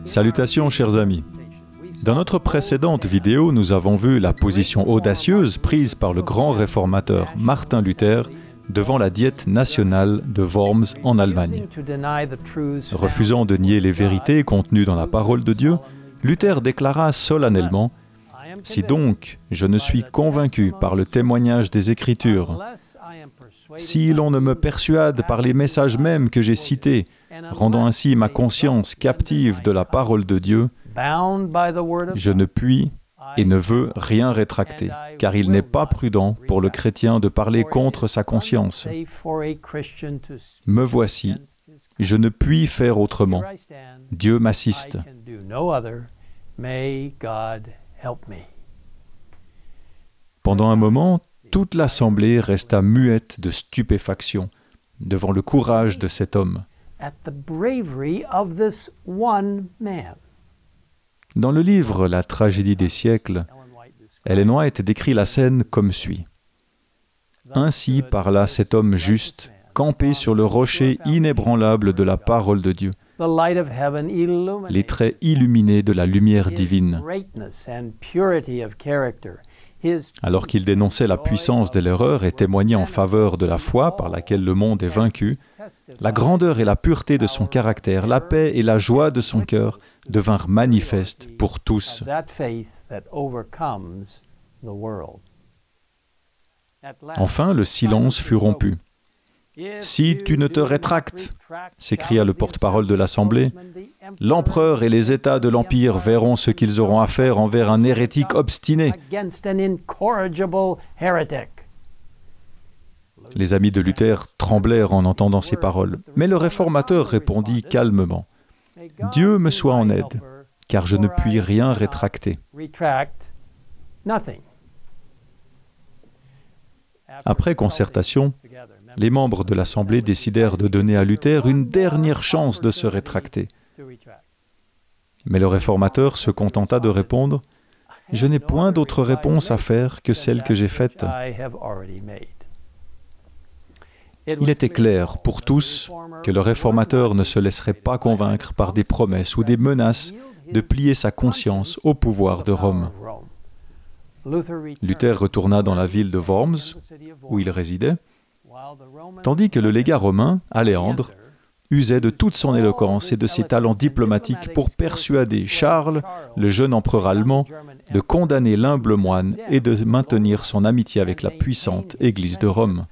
Salutations chers amis. Dans notre précédente vidéo, nous avons vu la position audacieuse prise par le grand réformateur Martin Luther devant la Diète nationale de Worms en Allemagne. Refusant de nier les vérités contenues dans la parole de Dieu, Luther déclara solennellement « Si donc je ne suis convaincu par le témoignage des Écritures, si l'on ne me persuade par les messages mêmes que j'ai cités, rendant ainsi ma conscience captive de la parole de Dieu, je ne puis et ne veux rien rétracter, car il n'est pas prudent pour le chrétien de parler contre sa conscience. Me voici, je ne puis faire autrement. Dieu m'assiste. » Pendant un moment, toute l'assemblée resta muette de stupéfaction devant le courage de cet homme. Dans le livre « La tragédie des siècles », Ellen White décrit la scène comme suit. « Ainsi parla cet homme juste, campé sur le rocher inébranlable de la parole de Dieu, les traits illuminés de la lumière divine. Alors qu'il dénonçait la puissance de l'erreur et témoignait en faveur de la foi par laquelle le monde est vaincu, la grandeur et la pureté de son caractère, la paix et la joie de son cœur devinrent manifestes pour tous. Enfin, le silence fut rompu. « Si tu ne te rétractes, » s'écria le porte-parole de l'Assemblée, « l'empereur et les États de l'Empire verront ce qu'ils auront à faire envers un hérétique obstiné. » Les amis de Luther tremblèrent en entendant ces paroles, mais le réformateur répondit calmement, « Dieu me soit en aide, car je ne puis rien rétracter. » Après concertation, les membres de l'Assemblée décidèrent de donner à Luther une dernière chance de se rétracter. Mais le réformateur se contenta de répondre « Je n'ai point d'autre réponse à faire que celle que j'ai faite. » Il était clair pour tous que le réformateur ne se laisserait pas convaincre par des promesses ou des menaces de plier sa conscience au pouvoir de Rome. Luther retourna dans la ville de Worms, où il résidait, tandis que le légat romain, Aléandre, usait de toute son éloquence et de ses talents diplomatiques pour persuader Charles, le jeune empereur allemand, de condamner l'humble moine et de maintenir son amitié avec la puissante Église de Rome.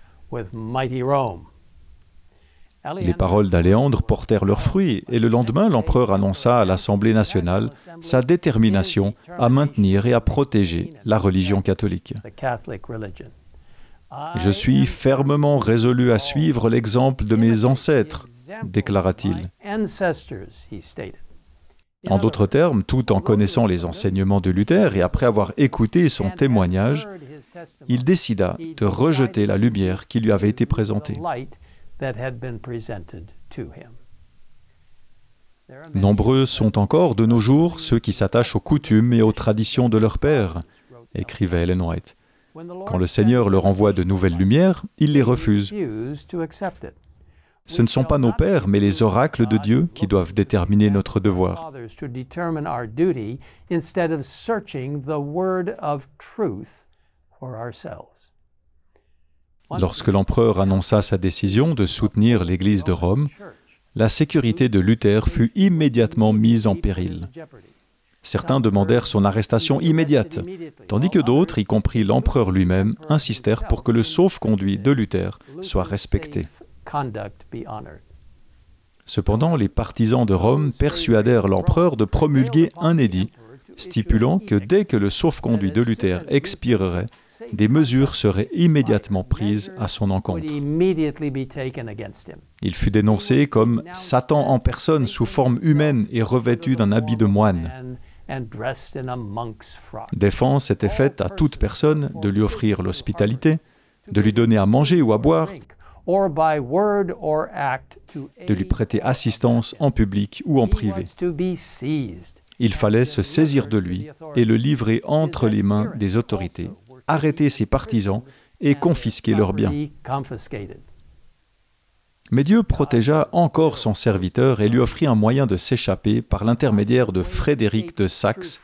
Les paroles d'Aléandre portèrent leurs fruits et le lendemain, l'empereur annonça à l'Assemblée nationale sa détermination à maintenir et à protéger la religion catholique. « Je suis fermement résolu à suivre l'exemple de mes ancêtres, déclara-t-il. En d'autres termes, tout en connaissant les enseignements de Luther et après avoir écouté son témoignage, il décida de rejeter la lumière qui lui avait été présentée. Nombreux sont encore de nos jours ceux qui s'attachent aux coutumes et aux traditions de leur père, écrivait Ellen White. Quand le Seigneur leur envoie de nouvelles lumières, ils les refusent. Ce ne sont pas nos pères, mais les oracles de Dieu qui doivent déterminer notre devoir. Lorsque l'empereur annonça sa décision de soutenir l'Église de Rome, la sécurité de Luther fut immédiatement mise en péril. Certains demandèrent son arrestation immédiate, tandis que d'autres, y compris l'empereur lui-même, insistèrent pour que le sauf-conduit de Luther soit respecté. Cependant, les partisans de Rome persuadèrent l'empereur de promulguer un édit stipulant que dès que le sauf-conduit de Luther expirerait, des mesures seraient immédiatement prises à son encontre. Il fut dénoncé comme Satan en personne sous forme humaine et revêtu d'un habit de moine. Défense était faite à toute personne de lui offrir l'hospitalité, de lui donner à manger ou à boire, de lui prêter assistance en public ou en privé. Il fallait se saisir de lui et le livrer entre les mains des autorités, arrêter ses partisans et confisquer leurs biens. Mais Dieu protégea encore son serviteur et lui offrit un moyen de s'échapper par l'intermédiaire de Frédéric de Saxe,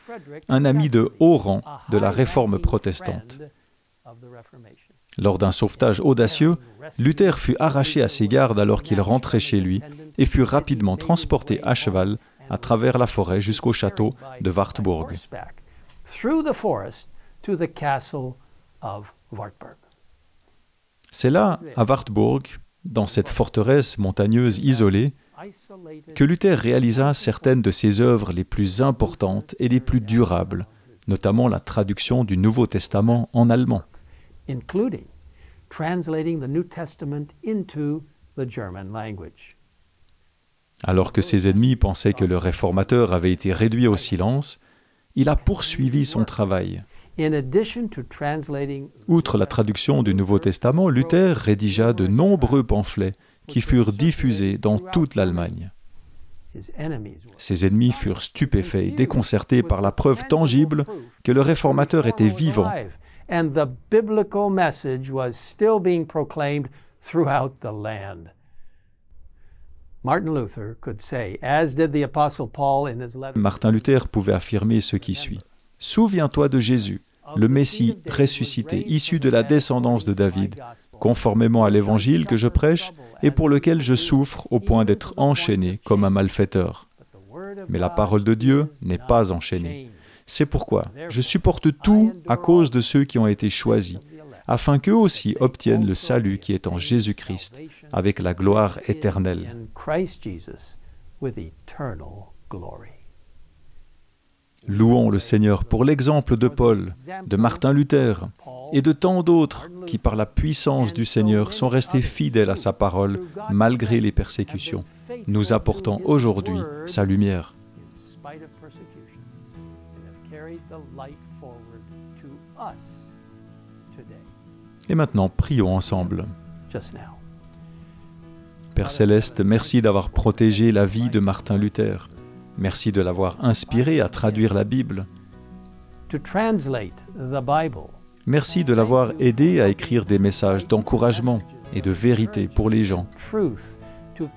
un ami de haut rang de la Réforme protestante. Lors d'un sauvetage audacieux, Luther fut arraché à ses gardes alors qu'il rentrait chez lui et fut rapidement transporté à cheval à travers la forêt jusqu'au château de Wartburg. C'est là, à Wartburg, dans cette forteresse montagneuse isolée, que Luther réalisa certaines de ses œuvres les plus importantes et les plus durables, notamment la traduction du Nouveau Testament en allemand. Alors que ses ennemis pensaient que le réformateur avait été réduit au silence, il a poursuivi son travail. Outre la traduction du Nouveau Testament, Luther rédigea de nombreux pamphlets qui furent diffusés dans toute l'Allemagne. Ses ennemis furent stupéfaits et déconcertés par la preuve tangible que le réformateur était vivant. Martin Luther pouvait affirmer ce qui suit. « Souviens-toi de Jésus, le Messie ressuscité, issu de la descendance de David, conformément à l'évangile que je prêche et pour lequel je souffre au point d'être enchaîné comme un malfaiteur. Mais la parole de Dieu n'est pas enchaînée. C'est pourquoi je supporte tout à cause de ceux qui ont été choisis, afin qu'eux aussi obtiennent le salut qui est en Jésus-Christ, avec la gloire éternelle. » Louons le Seigneur pour l'exemple de Paul, de Martin Luther et de tant d'autres qui, par la puissance du Seigneur, sont restés fidèles à sa parole malgré les persécutions, nous apportant aujourd'hui sa lumière. Et maintenant, prions ensemble. Père Céleste, merci d'avoir protégé la vie de Martin Luther. Merci de l'avoir inspiré à traduire la Bible. Merci de l'avoir aidé à écrire des messages d'encouragement et de vérité pour les gens,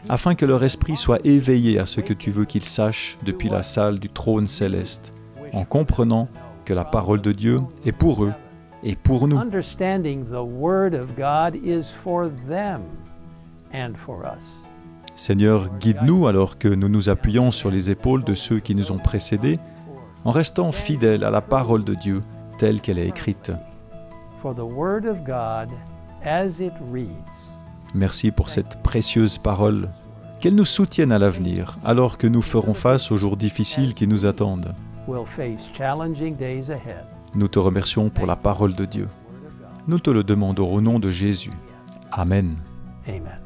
afin que leur esprit soit éveillé à ce que tu veux qu'ils sachent depuis la salle du trône céleste, en comprenant que la parole de Dieu est pour eux et pour nous. Seigneur, guide-nous alors que nous nous appuyons sur les épaules de ceux qui nous ont précédés, en restant fidèles à la parole de Dieu telle qu'elle est écrite. Merci pour cette précieuse parole, qu'elle nous soutienne à l'avenir, alors que nous ferons face aux jours difficiles qui nous attendent. Nous te remercions pour la parole de Dieu. Nous te le demandons au nom de Jésus. Amen. Amen.